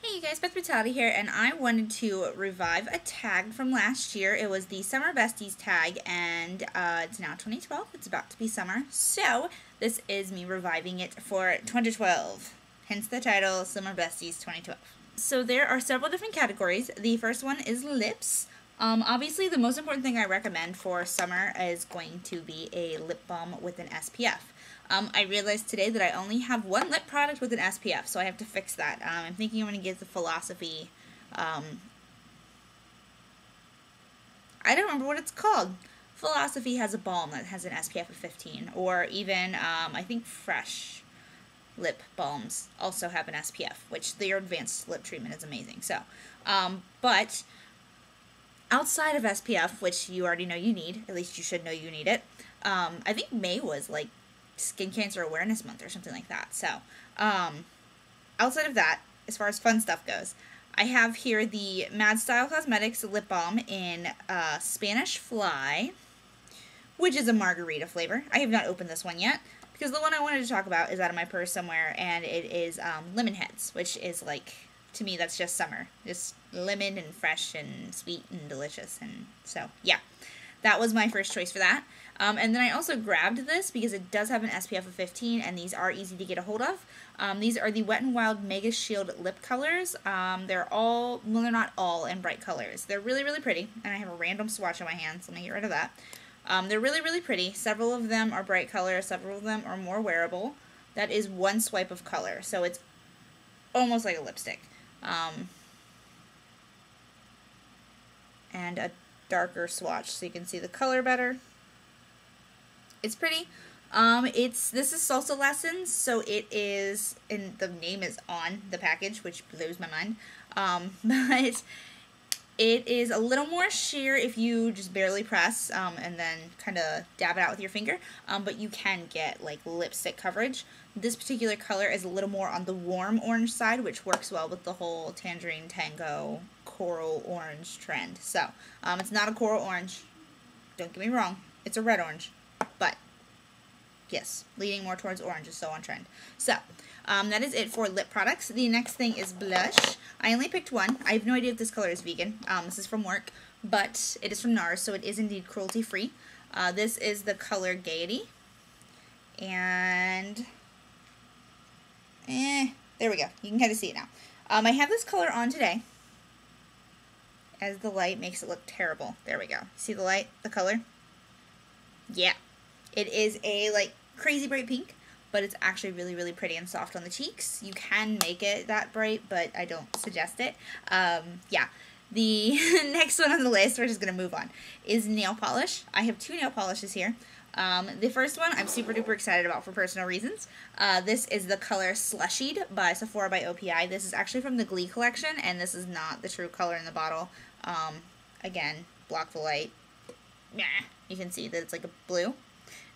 Hey you guys, Beth Brutality here, and I wanted to revive a tag from last year. It was the Summer Besties tag, and it's now 2012. It's about to be summer, so this is me reviving it for 2012. Hence the title, Summer Besties 2012. So there are several different categories. The first one is lips. Obviously, the most important thing I recommend for summer is going to be a lip balm with an SPF. I realized today that I only have one lip product with an SPF, so I have to fix that. I'm thinking I'm going to get the Philosophy, I don't remember what it's called. Philosophy has a balm that has an SPF of 15, or even, I think Fresh lip balms also have an SPF, which their advanced lip treatment is amazing. So, but outside of SPF, which you already know you need, at least you should know you need it, I think May was like Skin Cancer Awareness Month or something like that. So, outside of that, as far as fun stuff goes, I have here the Mad Style Cosmetics lip balm in Spanish Fly, which is a margarita flavor. I have not opened this one yet, because the one I wanted to talk about is out of my purse somewhere, and it is Lemonheads, which is like, to me, that's just summer. Just lemon and fresh and sweet and delicious. And so, yeah, that was my first choice for that. And then I also grabbed this because it does have an SPF of 15, and these are easy to get a hold of. These are the Wet n Wild Mega Shield lip colors. They're all, well, they're not all in bright colors. They're really, really pretty, and I have a random swatch on my hands. Let me get rid of that. They're really, really pretty. Several of them are bright colors. Several of them are more wearable. That is one swipe of color, so it's almost like a lipstick. And a darker swatch so you can see the color better. It's pretty. This is Salsa Lessons, so it is, and the name is on the package, which blows my mind. But it is a little more sheer if you just barely press, and then kind of dab it out with your finger, but you can get like lipstick coverage. This particular color is a little more on the warm orange side, which works well with the whole Tangerine Tango coral orange trend. So, it's not a coral orange, don't get me wrong, it's a red orange, but yes, leaning more towards orange is so on trend. So, that is it for lip products. The next thing is blush. I only picked one. I have no idea if this color is vegan. This is from work, but it is from NARS, so it is indeed cruelty free. This is the color Gaity, and there we go. You can kind of see it now. I have this color on today, as the light makes it look terrible. There we go. See the light, the color? Yeah. It is a like crazy bright pink, but it's actually really, really pretty and soft on the cheeks. You can make it that bright, but I don't suggest it. Yeah. The next one on the list, we're just going to move on, is nail polish. I have two nail polishes here. The first one I'm super duper excited about for personal reasons. This is the color Slushied by Sephora by OPI. This is actually from the Glee collection, and this is not the true color in the bottle. Again, block the light. You can see that it's like a blue.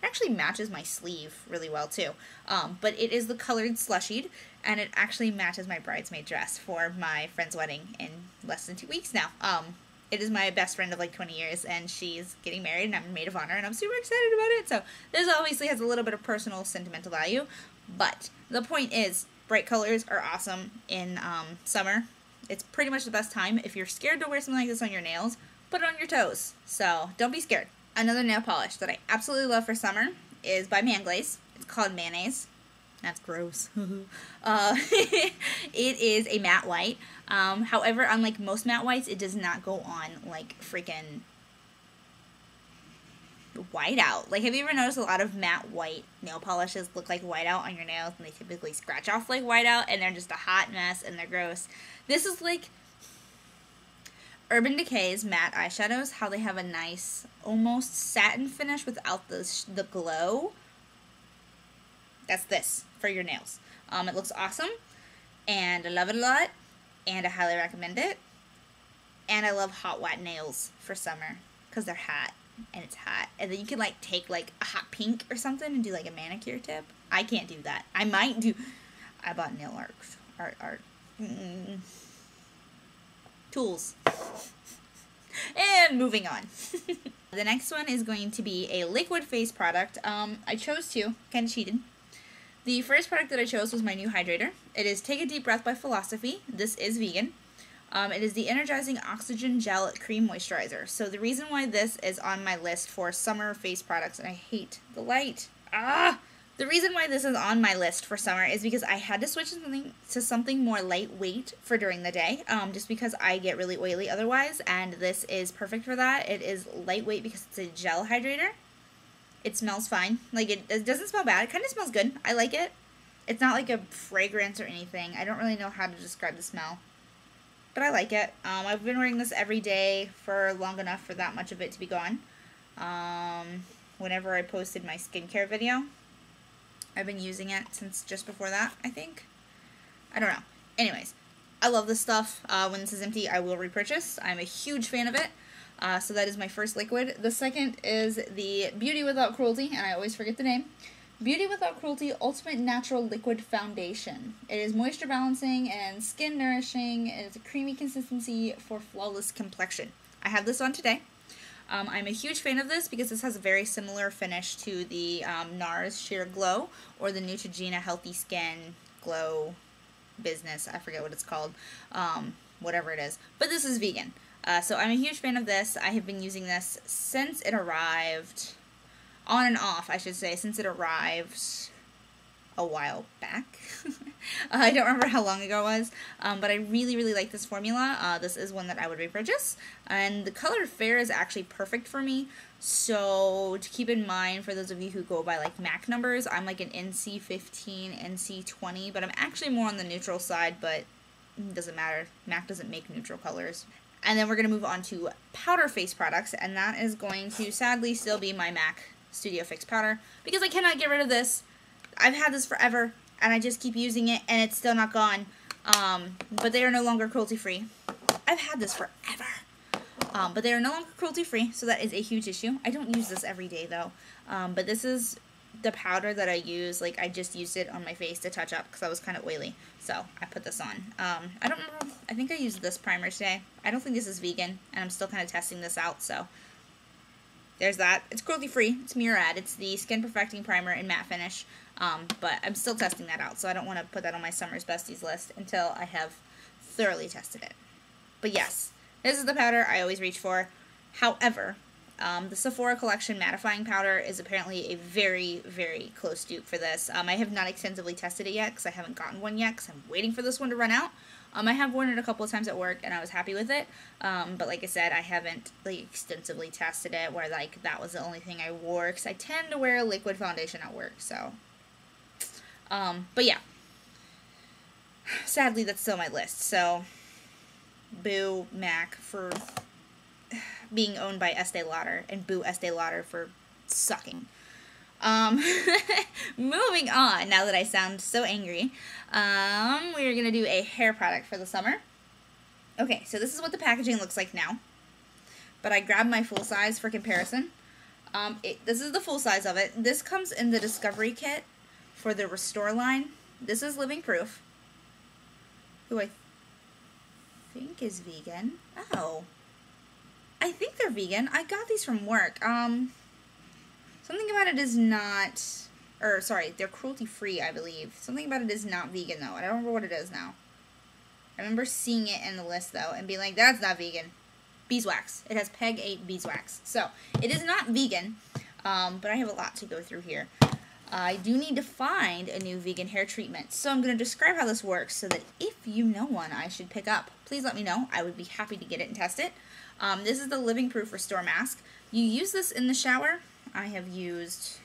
It actually matches my sleeve really well too. But it is the colored Slushied, and it actually matches my bridesmaid dress for my friend's wedding in less than 2 weeks now. It is my best friend of like 20 years, and she's getting married, and I'm a maid of honor, and I'm super excited about it. So this obviously has a little bit of personal sentimental value, but the point is, bright colors are awesome in summer. It's pretty much the best time. If you're scared to wear something like this on your nails, put it on your toes. So don't be scared. Another nail polish that I absolutely love for summer is by Manglaze. It's called Mayonnaise. That's gross. It is a matte white. However, unlike most matte whites, it does not go on like freaking whiteout. Like, have you ever noticed a lot of matte white nail polishes look like whiteout on your nails, and they typically scratch off like whiteout, and they're just a hot mess, and they're gross. This is like Urban Decay's matte eyeshadows, how they have a nice, almost satin finish without the glow. That's this for your nails. It looks awesome, and I love it a lot, and I highly recommend it. And I love hot, wet nails for summer, because they're hot, and it's hot. And then you can, like, take, like, a hot pink or something and do, like, a manicure tip. I can't do that. I might do... I bought nail art. Tools. And moving on. The next one is going to be a liquid face product. I chose two. Kind of cheated. The first product that I chose was my new Hydrator. It is Take a Deep Breath by Philosophy. This is vegan. It is the Energizing Oxygen Gel Cream Moisturizer. So the reason why this is on my list for summer face products, and I hate the light. The reason why this is on my list for summer is because I had to switch to something more lightweight for during the day, just because I get really oily otherwise, and this is perfect for that. It is lightweight because it's a gel hydrator. It smells fine. Like, it doesn't smell bad. It kind of smells good. I like it. It's not like a fragrance or anything. I don't really know how to describe the smell, but I like it. I've been wearing this every day for long enough for that much of it to be gone. Whenever I posted my skincare video, I've been using it since just before that, I think. I don't know. Anyways, I love this stuff. When this is empty, I will repurchase. I'm a huge fan of it. So that is my first liquid. The second is the Beauty Without Cruelty, and I always forget the name. Beauty Without Cruelty Ultimate Natural Liquid Foundation. It is moisture balancing and skin nourishing. It is a creamy consistency for flawless complexion. I have this on today. I'm a huge fan of this because this has a very similar finish to the NARS Sheer Glow or the Neutrogena Healthy Skin Glow business. I forget what it's called. Whatever it is. But this is vegan. So I'm a huge fan of this. I have been using this since it arrived. On and off, I should say, since it arrived a while back. I don't remember how long ago it was, but I really, really like this formula. This is one that I would repurchase, and the color Fair is actually perfect for me, so to keep in mind for those of you who go by like MAC numbers, I'm like an NC15, NC20, but I'm actually more on the neutral side, but it doesn't matter. MAC doesn't make neutral colors. And then we're going to move on to powder face products, and that is going to sadly still be my MAC Studio Fix powder, because I cannot get rid of this. I've had this forever, and I just keep using it, and it's still not gone. But they are no longer cruelty-free. I've had this forever. But they are no longer cruelty-free, so that is a huge issue. I don't use this every day, though. But this is the powder that I use. Like, I just used it on my face to touch up, because I was kind of oily. So, I put this on. I don't remember. I think I used this primer today. I don't think this is vegan, and I'm still kind of testing this out, so there's that. It's cruelty-free. It's Murad. It's the Skin Perfecting Primer in Matte Finish. But I'm still testing that out, so I don't want to put that on my Summer's Besties list until I have thoroughly tested it. But yes, this is the powder I always reach for. However, the Sephora Collection Mattifying Powder is apparently a very, very close dupe for this. I have not extensively tested it yet because I haven't gotten one yet because I'm waiting for this one to run out. I have worn it a couple of times at work and I was happy with it. But like I said, I haven't like extensively tested it where like that was the only thing I wore because I tend to wear a liquid foundation at work, so. But yeah, sadly that's still my list, so boo MAC for being owned by Estee Lauder, and boo Estee Lauder for sucking. Moving on, now that I sound so angry, we're gonna do a hair product for the summer. Okay, so this is what the packaging looks like now, but I grabbed my full size for comparison. This is the full size of it. This comes in the Discovery Kit for the Restore line. This is Living Proof, who I think is vegan. Oh, I think they're vegan. I got these from work. Something about it is not, or sorry, they're cruelty-free, I believe. Something about it is not vegan, though. I don't remember what it is now. I remember seeing it in the list, though, and being like, that's not vegan. Beeswax. It has PEG 8 beeswax. So, it is not vegan, but I have a lot to go through here. I do need to find a new vegan hair treatment, so I'm going to describe how this works so that if you know one I should pick up, please let me know. I would be happy to get it and test it. This is the Living Proof Restore Mask. You use this in the shower. I have used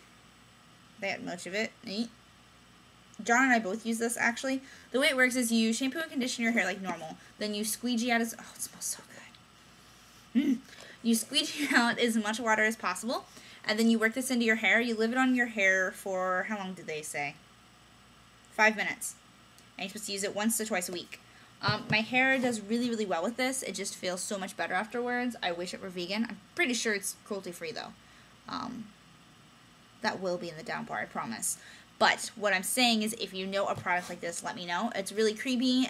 that much of it. John and I both use this, actually. The way it works is you shampoo and condition your hair like normal. Then you squeegee out as... Oh, it smells so good. You squeegee out as much water as possible. And then you work this into your hair. You leave it on your hair for... How long did they say? 5 minutes. And you're supposed to use it once to twice a week. My hair does really, really well with this. It just feels so much better afterwards. I wish it were vegan. I'm pretty sure it's cruelty-free, though. That will be in the down bar, I promise. But what I'm saying is if you know a product like this, let me know. It's really creamy.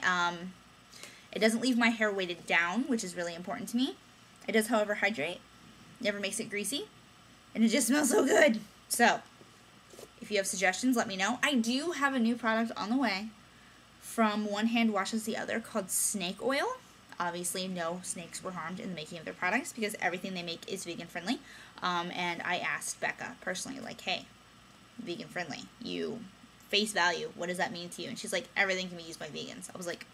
It doesn't leave my hair weighted down, which is really important to me. It does, however, hydrate. Never makes it greasy. And it just smells so good. So, If you have suggestions, let me know. I do have a new product on the way from One Hand Washes the Other called Snake Oil. Obviously, no snakes were harmed in the making of their products because everything they make is vegan friendly. And I asked Becca personally, like, hey, vegan friendly, you face value, what does that mean to you? And she's like, everything can be used by vegans. I was like,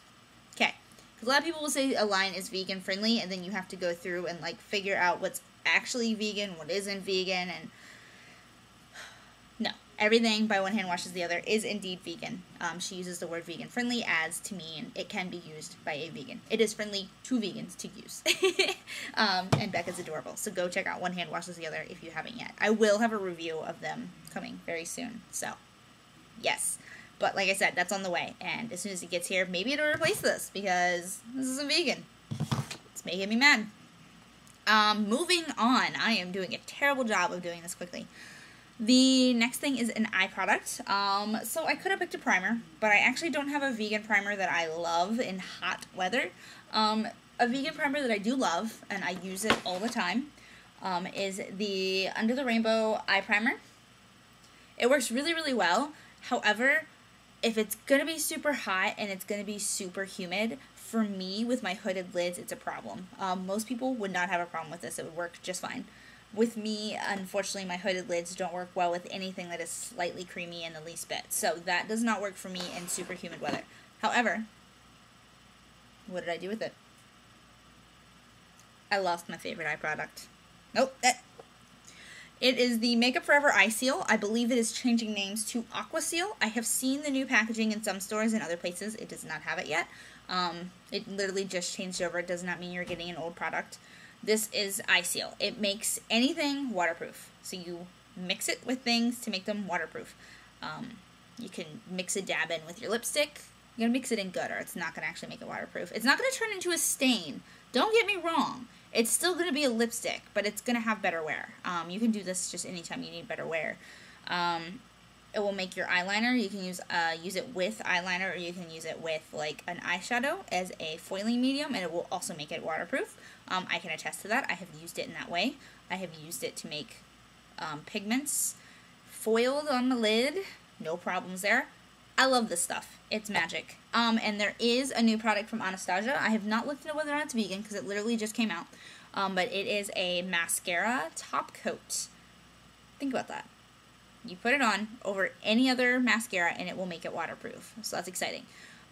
okay. Because a lot of people will say a line is vegan friendly, and then you have to go through and like figure out what's actually vegan, what isn't vegan, and no. Everything by One Hand Washes the Other is indeed vegan. She uses the word vegan friendly as to mean it can be used by a vegan. It is friendly to vegans to use. And Becca's adorable. So go check out One Hand Washes the Other if you haven't yet. I will have a review of them coming very soon. So, yes. But like I said, that's on the way. And as soon as it gets here, maybe it'll replace this because this isn't vegan. It's making me mad. Moving on. I am doing a terrible job of doing this quickly. The next thing is an eye product. So I could have picked a primer, but I actually don't have a vegan primer that I love in hot weather. A vegan primer that I do love, and I use it all the time, is the Under the Rainbow Eye Primer. It works really, really well. However, if it's going to be super hot and it's going to be super humid, for me, with my hooded lids, it's a problem. Most people would not have a problem with this. It would work just fine. With me, unfortunately, my hooded lids don't work well with anything that is slightly creamy in the least bit. So that does not work for me in super humid weather. However, what did I do with it? I lost my favorite eye product. Nope. It is the Makeup Forever Eye Seal. I believe it is changing names to Aqua Seal. I have seen the new packaging in some stores and other places. It does not have it yet. It literally just changed over. It does not mean you're getting an old product. This is Eye Seal. It makes anything waterproof. So you mix it with things to make them waterproof. You can mix a dab in with your lipstick. You're going to mix it in good or it's not going to actually make it waterproof. It's not going to turn into a stain. Don't get me wrong. It's still going to be a lipstick, but it's going to have better wear. You can do this just anytime you need better wear. It will make your eyeliner. You can use it with eyeliner, or you can use it with like an eyeshadow as a foiling medium, and it will also make it waterproof. I can attest to that. I have used it in that way. I have used it to make pigments foiled on the lid. No problems there. I love this stuff. It's magic. And there is a new product from Anastasia. I have not looked into whether or not it's vegan because it literally just came out. But it is a mascara top coat. Think about that. You put it on over any other mascara and it will make it waterproof. So that's exciting.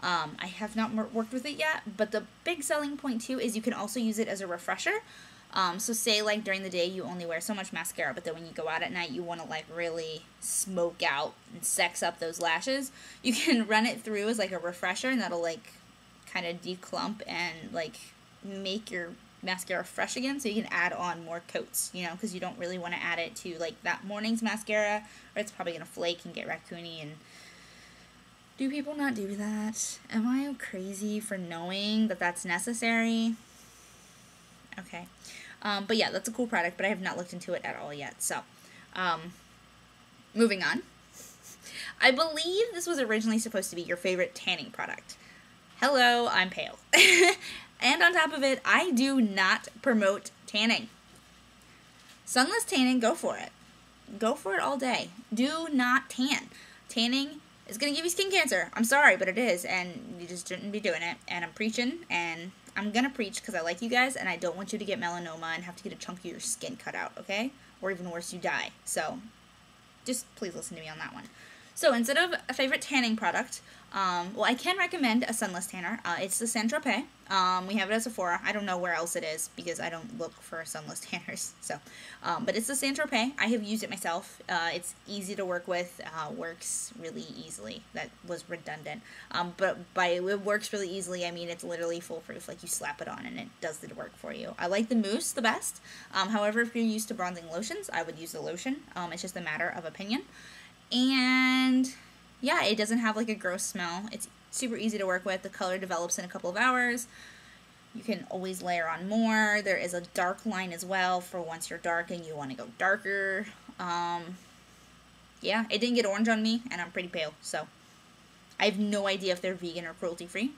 I have not worked with it yet, but the big selling point too is you can also use it as a refresher. So say like during the day you only wear so much mascara, but then when you go out at night you want to like really smoke out and sex up those lashes. You can run it through as like a refresher, and that'll like kind of declump and like make your mascara fresh again, so you can add on more coats, you know, because you don't really want to add it to like that morning's mascara, or it's probably going to flake and get raccoony. And do people not do that? Am I crazy for knowing that that's necessary? Okay. But yeah, that's a cool product, but I have not looked into it at all yet. So, moving on. I believe this was originally supposed to be your favorite tanning product. Hello, I'm pale. And on top of it, I do not promote tanning. Sunless tanning, go for it. Go for it all day. Do not tan. Tanning is going to give you skin cancer. I'm sorry, but it is, and you just shouldn't be doing it. And I'm preaching, and I'm going to preach because I like you guys, and I don't want you to get melanoma and have to get a chunk of your skin cut out, okay? Or even worse, you die. So, just please listen to me on that one. So, instead of a favorite tanning product, well, I can recommend a sunless tanner. It's the Saint-Tropez. We have it at Sephora. I don't know where else it is because I don't look for sunless tanners. So, but it's the Saint-Tropez. I have used it myself. It's easy to work with. Works really easily. That was redundant. But by it works really easily, I mean it's literally foolproof. Like you slap it on and it does the work for you. I like the mousse the best. However, if you're used to bronzing lotions, I would use the lotion. It's just a matter of opinion. And yeah, it doesn't have like a gross smell. It's super easy to work with. The color develops in a couple of hours. You can always layer on more. There is a dark line as well for once you're dark and you want to go darker. Yeah, it didn't get orange on me, and I'm pretty pale, so I have no idea if they're vegan or cruelty-free.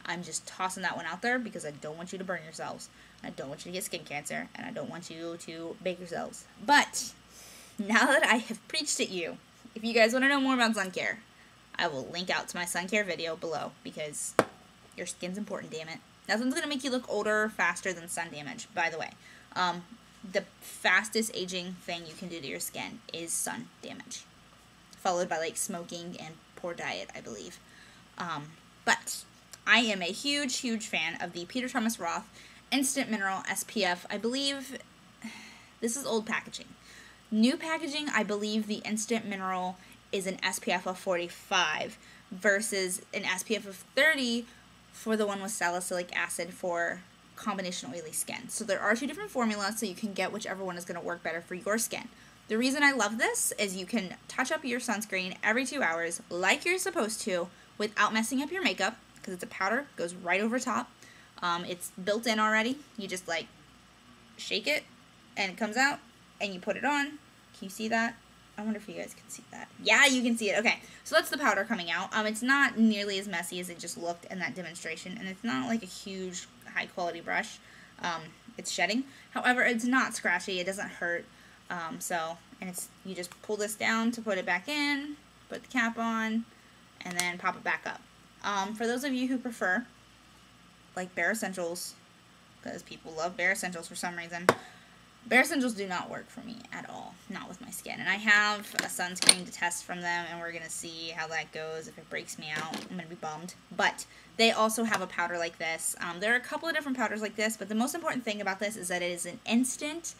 I'm just tossing that one out there because I don't want you to burn yourselves. I don't want you to get skin cancer, and I don't want you to bake yourselves. But now that I have preached at you, if you guys want to know more about sun care, I will link out to my sun care video below, because your skin's important, damn it. Nothing's going to make you look older faster than sun damage, by the way. The fastest aging thing you can do to your skin is sun damage, followed by, like, smoking and poor diet, I believe. But I am a huge, huge fan of the Peter Thomas Roth Instant Mineral SPF. I believe this is old packaging. New packaging, I believe the Instant Mineral is an SPF of 45 versus an SPF of 30 for the one with salicylic acid for combination oily skin. So there are two different formulas, so you can get whichever one is going to work better for your skin. The reason I love this is you can touch up your sunscreen every 2 hours like you're supposed to without messing up your makeup, because it's a powder, goes right over top. It's built in already. You just, like, shake it and it comes out and you put it on. Can you see that? I wonder if you guys can see that. Yeah, you can see it. Okay, so that's the powder coming out. It's not nearly as messy as it just looked in that demonstration, and it's not like a huge high-quality brush. It's shedding. However, it's not scratchy. It doesn't hurt. And you just pull this down to put it back in, put the cap on, and then pop it back up. For those of you who prefer, like, Bare Essentials, because people love Bare Essentials for some reason, Bare Essentials do not work for me at all, not with my skin. And I have a sunscreen to test from them, and we're going to see how that goes. If it breaks me out, I'm going to be bummed. But they also have a powder like this. There are a couple of different powders like this, but the most important thing about this is that it is an instant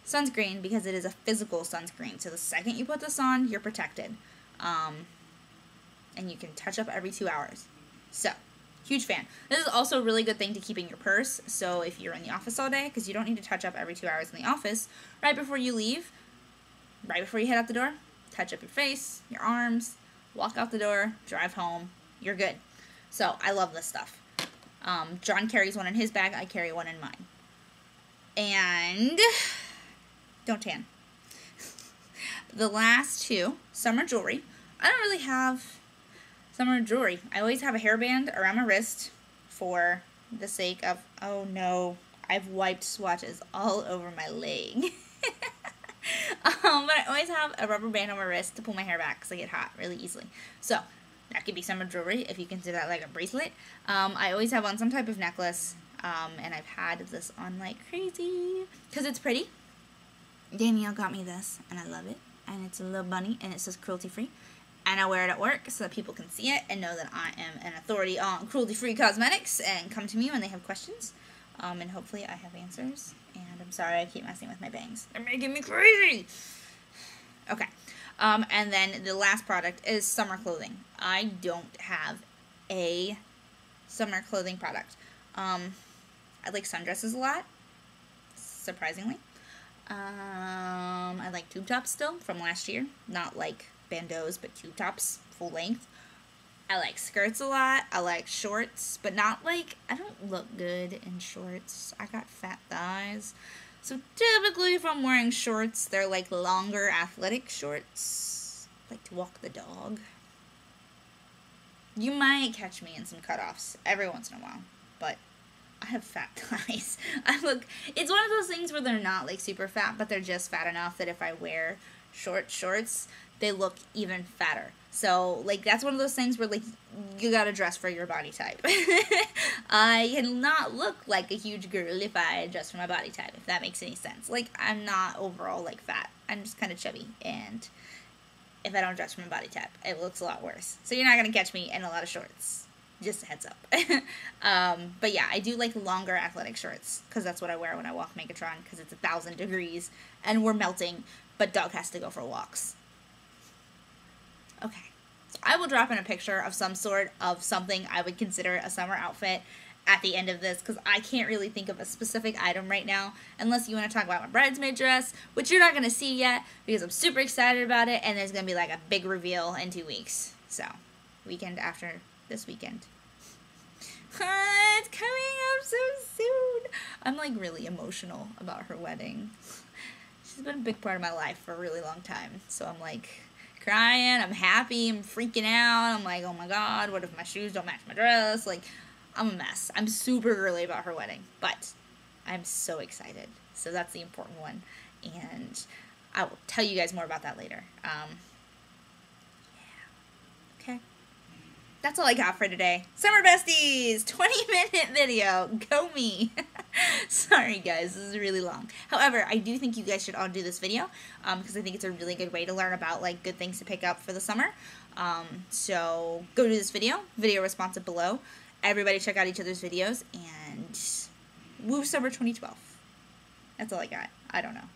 sunscreen because it is a physical sunscreen. So the second you put this on, you're protected. And you can touch up every 2 hours. So, huge fan. This is also a really good thing to keep in your purse. So if you're in the office all day, because you don't need to touch up every 2 hours in the office, right before you leave, right before you head out the door, touch up your face, your arms, walk out the door, drive home, you're good. So I love this stuff. John carries one in his bag, I carry one in mine. And don't tan. The last two, summer jewelry. I don't really have summer jewelry. I always have a hairband around my wrist for the sake of, oh no, I've wiped swatches all over my leg. But I always have a rubber band on my wrist to pull my hair back because I get hot really easily. So that could be summer jewelry if you consider that like a bracelet. I always have on some type of necklace, and I've had this on like crazy because it's pretty. Danielle got me this, and I love it. And it's a little bunny, and it says cruelty-free. And I wear it at work so that people can see it and know that I am an authority on cruelty-free cosmetics and come to me when they have questions. And hopefully I have answers. And I'm sorry I keep messing with my bangs. They're making me crazy! Okay. And then the last product is summer clothing. I don't have a summer clothing product. I like sundresses a lot, surprisingly. I like tube tops still from last year. Not like bandeaus, but tube tops, full length. I like skirts a lot. I like shorts, but not like, I don't look good in shorts. I got fat thighs. So typically if I'm wearing shorts, they're like longer athletic shorts. Like to walk the dog. You might catch me in some cutoffs every once in a while, but I have fat thighs. It's one of those things where they're not like super fat, but they're just fat enough that if I wear short shorts, they look even fatter. So, like, that's one of those things where, like, you gotta dress for your body type. I cannot look like a huge girl if I dress for my body type, if that makes any sense. Like, I'm not overall, like, fat. I'm just kind of chubby, and if I don't dress for my body type, it looks a lot worse. So you're not gonna catch me in a lot of shorts. Just a heads up. But yeah, I do like longer athletic shorts, because that's what I wear when I walk Megatron, because it's 1,000 degrees, and we're melting, but Doug has to go for walks. Okay, I will drop in a picture of some sort of something I would consider a summer outfit at the end of this, because I can't really think of a specific item right now, unless you want to talk about my bridesmaid dress, which you're not going to see yet, because I'm super excited about it, and there's going to be like a big reveal in 2 weeks. So, weekend after this weekend. It's coming up so soon. I'm like really emotional about her wedding. She's been a big part of my life for a really long time, so I'm like crying, I'm happy, I'm freaking out, I'm like, oh my god, what if my shoes don't match my dress? Like, I'm a mess. I'm super girly about her wedding, but I'm so excited. So that's the important one, and I will tell you guys more about that later. that's all I got for today. Summer Besties, 20-minute video. Go me. Sorry, guys, this is really long. However, I do think you guys should all do this video because I think it's a really good way to learn about like good things to pick up for the summer. So go do this video responsive below. Everybody check out each other's videos and woo summer 2012. That's all I got. I don't know.